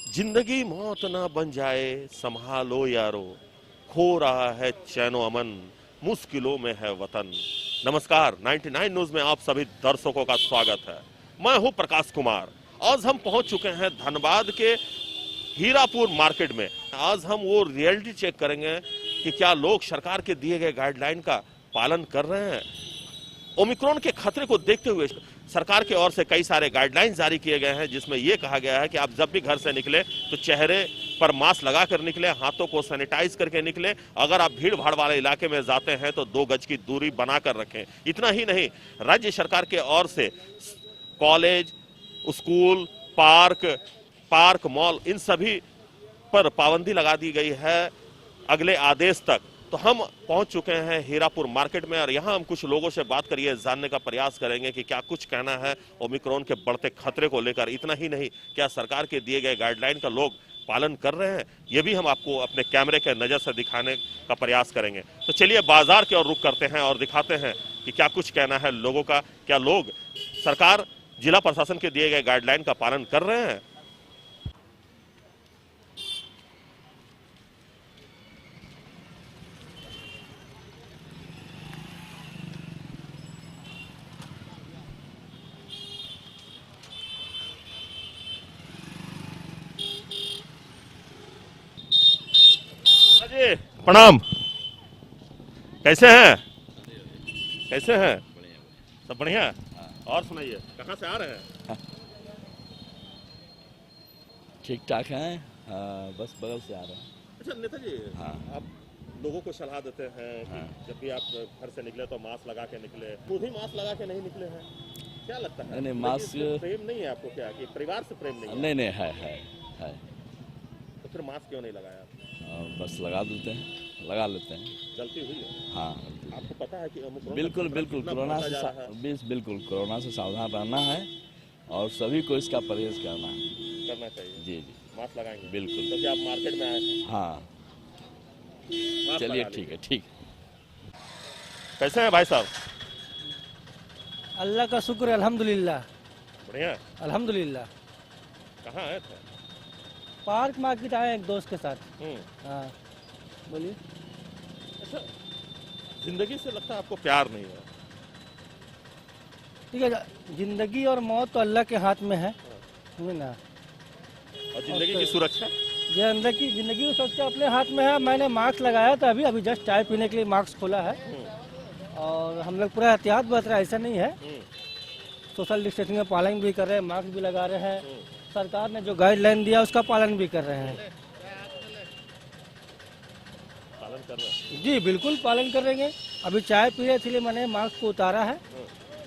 जिंदगी मौत ना बन जाए संभालो यारो, खो रहा है चैनो अमन, मुश्किलों में है वतन। नमस्कार, 99 न्यूज में आप सभी दर्शकों का स्वागत है। मैं हूं प्रकाश कुमार। आज हम पहुंच चुके हैं धनबाद के हीरापुर मार्केट में। आज हम वो रियलिटी चेक करेंगे कि क्या लोग सरकार के दिए गए गाइडलाइन का पालन कर रहे हैं। ओमिक्रॉन के खतरे को देखते हुए सरकार की ओर से कई सारे गाइडलाइंस जारी किए गए हैं, जिसमें यह कहा गया है कि आप जब भी घर से निकले तो चेहरे पर मास्क लगाकर निकले, हाथों को सैनिटाइज करके निकले। अगर आप भीड़ भाड़ वाले इलाके में जाते हैं तो 2 गज की दूरी बनाकर रखें। इतना ही नहीं, राज्य सरकार के ओर से कॉलेज, स्कूल, पार्क, मॉल, इन सभी पर पाबंदी लगा दी गई है अगले आदेश तक। तो हम पहुंच चुके हैं हीरापुर मार्केट में और यहां हम कुछ लोगों से बात करिए, जानने का प्रयास करेंगे कि क्या कुछ कहना है ओमिक्रॉन के बढ़ते खतरे को लेकर। इतना ही नहीं, क्या सरकार के दिए गए गाइडलाइन का लोग पालन कर रहे हैं, ये भी हम आपको अपने कैमरे के नजर से दिखाने का प्रयास करेंगे। तो चलिए बाजार की ओर रुख करते हैं और दिखाते हैं कि क्या कुछ कहना है लोगों का। क्या लोग सरकार, जिला प्रशासन के दिए गए गाइडलाइन का पालन कर रहे हैं। जी प्रणाम, कैसे हैं? कैसे हैं? सब बढ़िया। और सुनाइए, कहाँ से आ रहे हैं? ठीक ठाक हैं। हाँ, बस बगल से आ रहे हैं। अच्छा नेताजी, हाँ। आप लोगों को सलाह देते हैं कि हाँ। जब भी आप घर से निकले तो मास्क लगा के निकले, खुद ही मास्क लगा के नहीं निकले हैं, क्या लगता है? नहीं, लेकिन मास्क इससे प्रेम नहीं है आपको क्या, कि परिवार से प्रेम नहीं है? नहीं नहीं है। तो फिर मास्क क्यों नहीं लगाया? बस लगा लगा लेते हैं। गलती हुई है? हाँ, आपको पता है कि ओमिक्रॉन बिल्कुल का बिल्कुल कितना कोरोना बढ़ता से जा रहा है? बिल्कुल कोरोना से सावधान रहना है और सभी को इसका परहेज करना है। करना चाहिए। जी। मास्क लगाएंगे बिल्कुल। तो क्या आप मार्केट में आए हैं? हाँ, मास्क चलिए लगा ठीक लीजिए। है, ठीक। कैसे हैं भाई साहब? अल्लाह का शुक्र है, अल्हम्दुलिल्लाह। बढ़िया। अल्हम्दुलिल्लाह। कहाँ आए थे? पार्क मार्केट आए एक दोस्त के साथ। हाँ, बोलिए। अच्छा, जिंदगी से लगता है आपको प्यार नहीं है? ठीक है, जिंदगी और मौत तो अल्लाह के हाथ में है, समझे ना। और जिंदगी की सुरक्षा? ये अंदर की जिंदगी की सुरक्षा अपने हाथ में है। मैंने मास्क लगाया था, अभी जस्ट चाय पीने के लिए मास्क खोला है और हम लोग पूरा एहतियात बरत रहे हैं, ऐसा नहीं है। सोशल डिस्टेंसिंग का पालन भी कर रहे हैं, मास्क भी लगा रहे हैं। सरकार ने जो गाइडलाइन दिया उसका पालन भी कर रहे हैं। पालन कर रहे हैं? जी बिल्कुल पालन करेंगे। अभी चाय पी रहे इसलिए मैंने मास्क को उतारा है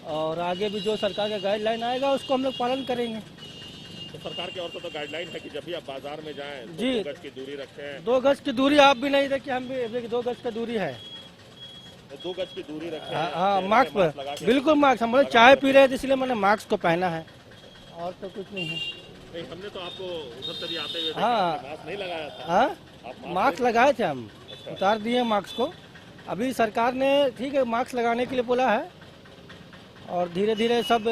और आगे भी जो सरकार का गाइडलाइन आएगा उसको हम लोग पालन करेंगे। तो सरकार की ओर से तो गाइडलाइन है कि जब भी आप बाजार में जाएं तो जी। 2 गज की दूरी रखें। 2 गज की दूरी आप भी नहीं देखिए, हम भी 2 गज की दूरी है। तो 2 गज की दूरी रखें। हाँ, चेहरे मास्क पे मास्क लगा पर के बिल्कुल मास्क। हम लोग चाय पी रहे थे इसलिए मैंने मास्क को पहना है और तो कुछ नहीं है। नहीं, हमने तो आपको उधर से भी आते हुए देखा, हाँ। आपने मास्क नहीं लगाया था। हाँ, आप मास्क लगाए थे हम, अच्छा। उतार दिए मास्क को। अभी सरकार ने ठीक है मास्क लगाने के लिए बोला है और धीरे धीरे सब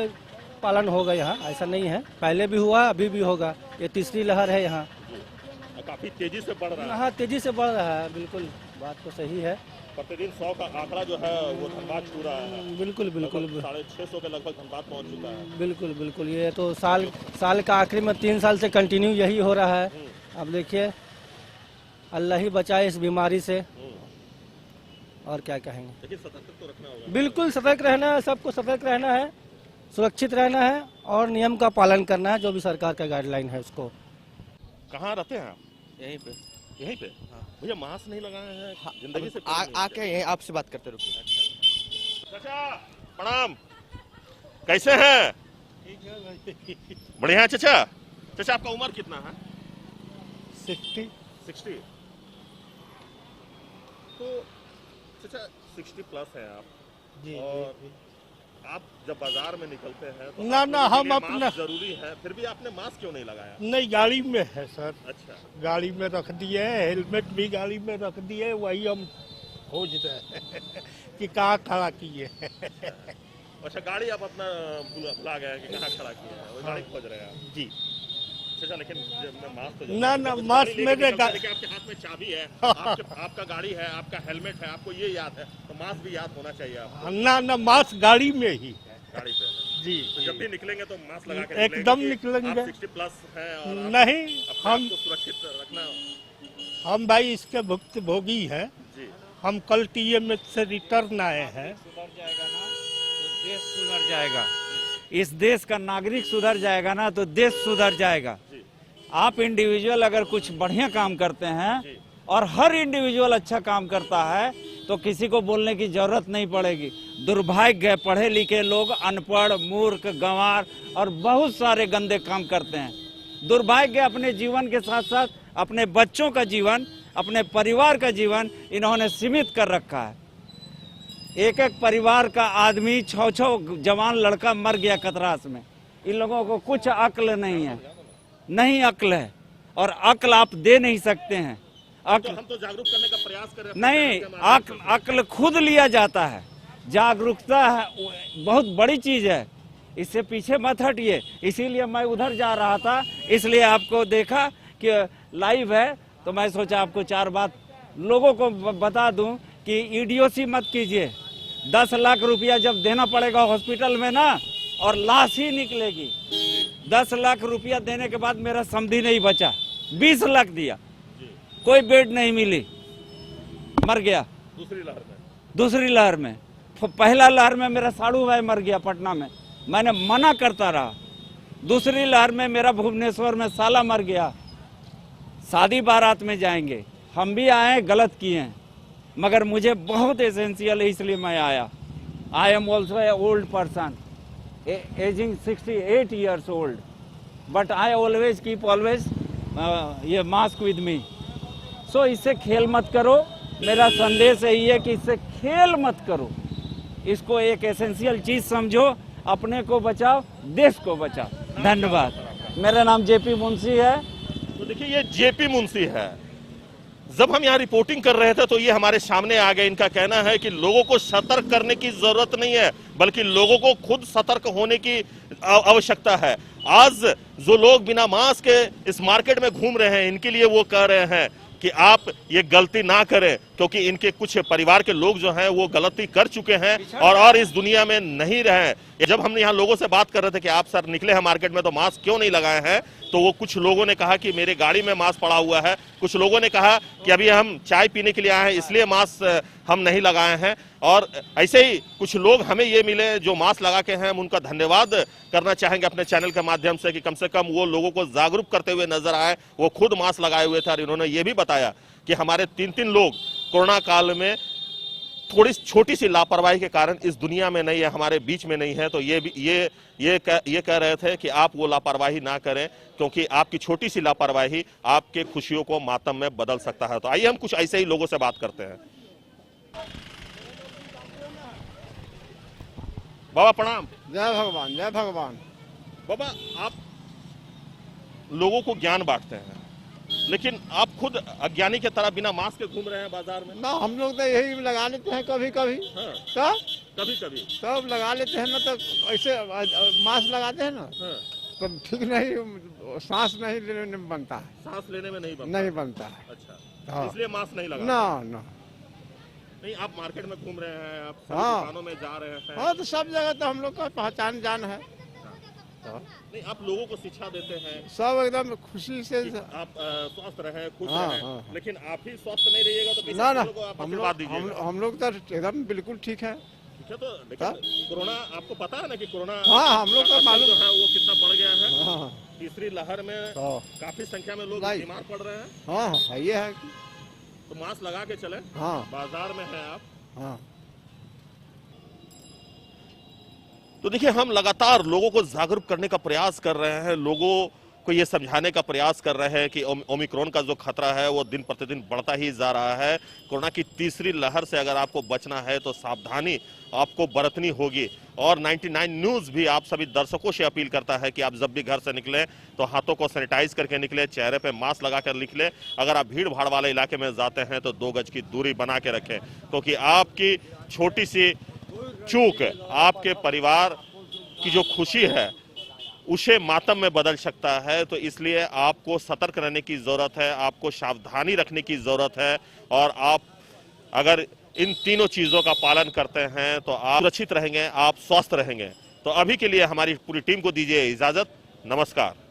पालन होगा यहाँ, ऐसा नहीं है। पहले भी हुआ, अभी भी होगा। ये तीसरी लहर है यहाँ। काफी तेजी से बढ़ रहा है। हाँ, तेजी से बढ़ रहा है, बिल्कुल बात तो सही है। प्रतिदिन 100 का आंकड़ा जो है वो धनबाद छू रहा है। बिल्कुल बिल्कुल 650 के लगभग धनबाद पहुंच चुका है। बिल्कुल बिल्कुल। ये तो साल का आखिरी में 3 साल से कंटिन्यू यही हो रहा है। अब देखिए, अल्लाह ही बचाए इस बीमारी से, और क्या कहेंगे। लेकिन सतर्क तो रखना होगा। बिल्कुल सतर्क रहना है, सबको सतर्क रहना है, सुरक्षित रहना है और नियम का पालन करना है, जो भी सरकार का गाइडलाइन है उसको। कहाँ रहते हैं आप? यहीं पे। यहीं पे? भैया मास्क नहीं लगाए हैं, जिंदगी से आके यहीं आपसे बात करते रुकिए। चाचा प्रणाम, कैसे हैं? बढ़िया। चाचा आपका उम्र कितना है? 60। तो चाचा 60 प्लस है आप जी, और आप जब बाजार में निकलते हैं तो ना आपके ना, लिए हम अपना मास्क जरूरी है, फिर भी आपने मास्क क्यों नहीं लगाया? नहीं, गाड़ी में है सर। अच्छा। गाड़ी में रख दिए, हेलमेट भी गाड़ी में रख दिए, वही हम खोज रहे हैं कि कहाँ खड़ा किए। अच्छा, गाड़ी आप अपना भुला गए कि कहाँ खड़ा किया है, वो गाड़ी खोज रहे हैं आप। जी। अच्छा, लेकिन मास्क तो ना ना मास्क मेरे आपके हाथ में चाबी है, आपका गाड़ी है, आपका हेलमेट है, आपको ये याद है, तो मास्क भी याद होना चाहिए आपको। ना मास्क गाड़ी में ही है गाड़ी पे जी। तो जब भी निकलेंगे तो मास्क लगा के एकदम निकलेंगे। निकलेंगे। आप 60+ है और आप नहीं अपने हम आप को सुरक्षित रखना। हम भाई इसके भुक्तभोगी हैं। जी, हम कल TMH से रिटर्न आए हैं। सुधर जाएगा ना तो देश सुधर जाएगा। इस देश का नागरिक सुधर जाएगा ना तो देश सुधर जाएगा। आप इंडिविजुअल अगर कुछ बढ़िया काम करते हैं और हर इंडिविजुअल अच्छा काम करता है तो किसी को बोलने की जरूरत नहीं पड़ेगी। दुर्भाग्य है, पढ़े लिखे लोग अनपढ़, मूर्ख, गंवार और बहुत सारे गंदे काम करते हैं। दुर्भाग्य अपने जीवन के साथ साथ अपने बच्चों का जीवन, अपने परिवार का जीवन इन्होंने सीमित कर रखा है। एक एक परिवार का आदमी 6-6 जवान लड़का मर गया कतरास में। इन लोगों को कुछ अक्ल नहीं है, नहीं अक्ल है और अक्ल आप दे नहीं सकते हैं। तो हम तो जागरूक करने का प्रयास कर रहे हैं। नहीं, अक्ल खुद लिया जाता है। जागरूकता है बहुत बड़ी चीज है, इससे पीछे मत हटिए। इसीलिए मैं उधर जा रहा था, इसलिए आपको देखा कि लाइव है तो मैं सोचा आपको 4 बात लोगों को बता दूं कि इडियोसी मत कीजिए। 10 लाख रुपया जब देना पड़ेगा हॉस्पिटल में ना और लाश ही निकलेगी। 10 लाख रुपया देने के बाद मेरा समधी नहीं बचा, 20 लाख दिया, कोई बेड नहीं मिली, मर गया। दूसरी लहर में पहला लहर में मेरा साड़ू भाई मर गया पटना में, मैंने मना करता रहा। दूसरी लहर में मेरा भुवनेश्वर में साला मर गया। शादी बारात में जाएंगे, हम भी आए, गलत किए हैं, मगर मुझे बहुत एसेंशियल है इसलिए मैं आया। I am also a old person, ageing 68 years old, but I always keep ये मास्क विद मी। सो इससे खेल मत करो। मेरा संदेश यही है कि इससे खेल मत करो, इसको एक एसेंशियल चीज समझो, अपने को बचाओ, देश को बचाओ। धन्यवाद। मेरा नाम JP मुंशी है। तो देखिए ये JP मुंशी है। जब हम यहाँ रिपोर्टिंग कर रहे थे तो ये हमारे सामने आ गए। इनका कहना है कि लोगों को सतर्क करने की जरूरत नहीं है, बल्कि लोगों को खुद सतर्क होने की आवश्यकता है। आज जो लोग बिना मास्क के इस मार्केट में घूम रहे हैं, इनके लिए वो कह रहे हैं कि आप ये गलती ना करें, क्योंकि इनके कुछ परिवार के लोग जो हैं वो गलती कर चुके हैं और इस दुनिया में नहीं रहे। जब हम यहाँ लोगों से बात कर रहे थे कि आप सर निकले हैं मार्केट में तो मास्क क्यों नहीं लगाए हैं, तो वो कुछ लोगों ने कहा कि मेरे गाड़ी में मास्क पड़ा हुआ है, कुछ लोगों ने कहा कि अभी हम चाय पीने के लिए आए हैं इसलिए मास्क हम नहीं लगाए हैं। और ऐसे ही कुछ लोग हमें ये मिले जो मास्क लगा के हैं, हम उनका धन्यवाद करना चाहेंगे अपने चैनल के माध्यम से कि कम वो लोगों को जागरूक करते हुए नजर आए। वो खुद मास्क लगाए हुए थे और इन्होंने ये भी बताया कि हमारे 3 लोग कोरोना काल में थोड़ी छोटी सी लापरवाही के कारण इस दुनिया में नहीं है, हमारे बीच में नहीं है। तो ये कह रहे थे कि आप वो लापरवाही ना करें, क्योंकि आपकी छोटी सी लापरवाही आपके खुशियों को मातम में बदल सकता है। तो आइए हम कुछ ऐसे ही लोगों से बात करते हैं। बाबा प्रणाम। जय भगवान, जय भगवान। बाबा आप लोगों को ज्ञान बांटते हैं, लेकिन आप खुद अज्ञानी की तरह बिना मास्क के घूम रहे हैं बाजार में। ना हम लोग तो यही लगा लेते हैं कभी कभी। हाँ, तो कभी कभी तब लगा लेते हैं ना, तो ऐसे मास्क लगाते हैं ना हाँ, तो ठीक नहीं, सांस नहीं लेने में बनता है, सांस लेने में नहीं बनता। नहीं बनता है। अच्छा, हाँ। इसलिए मास्क नहीं लगा। ना ना नहीं, आप मार्केट में घूम रहे हैं, आप सभी हाँ। दुकानों में जा रहे हैं। हाँ, तो सब जगह तो हम लोग का पहचान जान है। नहीं, आप लोगों को शिक्षा देते हैं सब एकदम खुशी से। कि आप स्वस्थ रहे, खुश हाँ, रहे, हाँ। लेकिन आप ही स्वस्थ नहीं रहिएगा तो कैसे ना ना लोगों को आप हम आशीर्वाद लोग दीजिएगा? हम लोग तो एकदम बिल्कुल ठीक है। ठीक है, तो लेकिन कोरोना आपको पता है ना कि कोरोना हाँ, हम लोग को का मालूम जो है वो कितना बढ़ गया है। हाँ तीसरी लहर में हाँ काफी संख्या में लोग नहीं। बीमार पड़ रहे हैं। हाँ, ये है। तो मास्क लगा के चले। हाँ बाजार में है आप। हाँ। तो देखिए हम लगातार लोगों को जागरूक करने का प्रयास कर रहे हैं, लोगों को ये समझाने का प्रयास कर रहे हैं कि ओमिक्रॉन का जो खतरा है वो दिन प्रतिदिन बढ़ता ही जा रहा है। कोरोना की तीसरी लहर से अगर आपको बचना है तो सावधानी आपको बरतनी होगी। और 99 न्यूज़ भी आप सभी दर्शकों से अपील करता है कि आप जब भी घर से निकलें तो हाथों को सैनिटाइज करके निकलें, चेहरे पे मास्क लगाकर निकलें। अगर आप भीड़ भाड़ वाले इलाके में जाते हैं तो 2 गज की दूरी बना के रखें, क्योंकि आपकी छोटी सी चूक आपके परिवार की जो खुशी है उसे मातम में बदल सकता है। तो इसलिए आपको सतर्क रहने की जरूरत है, आपको सावधानी रखने की जरूरत है, और आप अगर इन तीनों चीजों का पालन करते हैं तो आप सुरक्षित रहेंगे, आप स्वस्थ रहेंगे। तो अभी के लिए हमारी पूरी टीम को दीजिए इजाजत। नमस्कार।